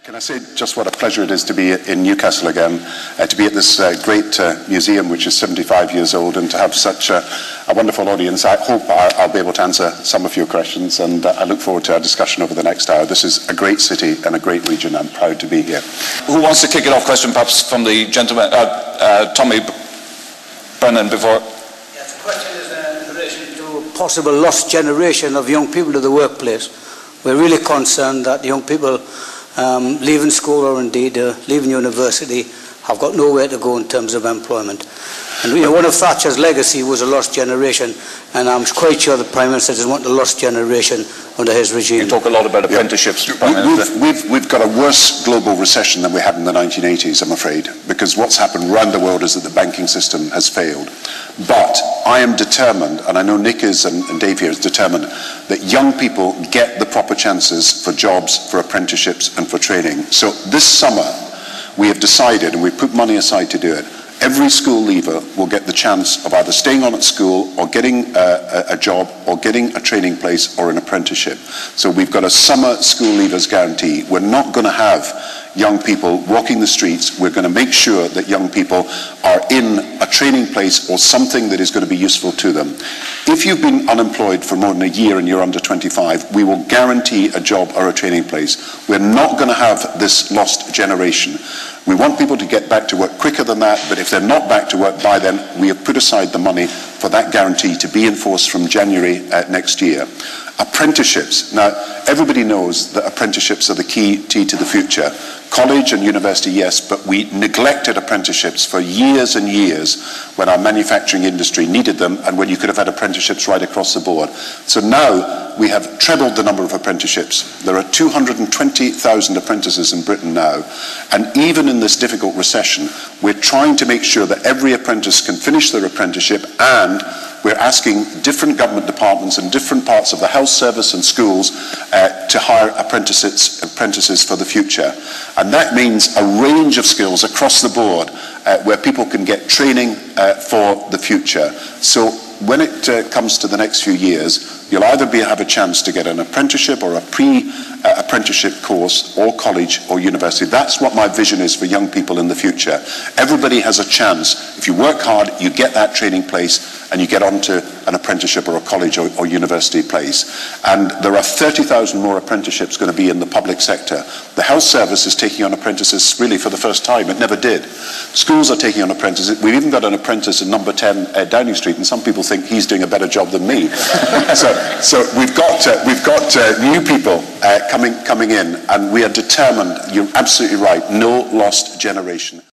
Can I say just what a pleasure it is to be in Newcastle again, to be at this great museum which is 75 years old, and to have such a wonderful audience. I hope I'll be able to answer some of your questions, and I look forward to our discussion over the next hour. This is a great city and a great region. I'm proud to be here. Who wants to kick it off? Question perhaps from the gentleman, Tommy Brennan before. Yes, the question is in relation to a possible lost generation of young people to the workplace. We're really concerned that young people leaving school or indeed leaving university have got nowhere to go in terms of employment. And one of Thatcher's legacy was a lost generation, and I'm quite sure the Prime Minister doesn't want a lost generation under his regime. You talk a lot about apprenticeships, Prime Minister. We've got a worse global recession than we had in the 1980s, I'm afraid, because what's happened around the world is that the banking system has failed. But I am determined, and I know Nick is and Dave here is determined, that young people get the proper chances for jobs, for apprenticeships and for training. So this summer we have decided, and we put money aside to do it, every school leaver will get the chance of either staying on at school or getting a job or getting a training place or an apprenticeship. So we've got a summer school leavers guarantee. We're not going to have young people walking the streets. We're going to make sure that young people are in a training place or something that is going to be useful to them. If you've been unemployed for more than a year and you're under 25, we will guarantee a job or a training place. We're not going to have this lost generation. We want people to get back to work quicker than that, but if they're not back to work by then, we have put aside the money for that guarantee to be enforced from January next year. Apprenticeships. Now, everybody knows that apprenticeships are the key to the future. College and university, yes, but we neglected apprenticeships for years and years when our manufacturing industry needed them and when you could have had apprenticeships right across the board. So now we have trebled the number of apprenticeships. There are 220,000 apprentices in Britain now, and even in this difficult recession, we're trying to make sure that every apprentice can finish their apprenticeship, and we're asking different government departments and different parts of the health service and schools to hire apprentices for the future. And that means a range of skills across the board where people can get training for the future. So when it comes to the next few years, you'll either have a chance to get an apprenticeship or a pre-apprenticeship course, or college or university. That's what my vision is for young people in the future. Everybody has a chance. If you work hard, you get that training place and you get onto an apprenticeship or a college or university place. And there are 30,000 more apprenticeships going to be in the public sector. The health service is taking on apprentices really for the first time. It never did. Schools are taking on apprentices. We've even got an apprentice in number 10 Downing Street, and some people think he's doing a better job than me. So we've got new people coming in, and we are determined. You're absolutely right. No lost generation.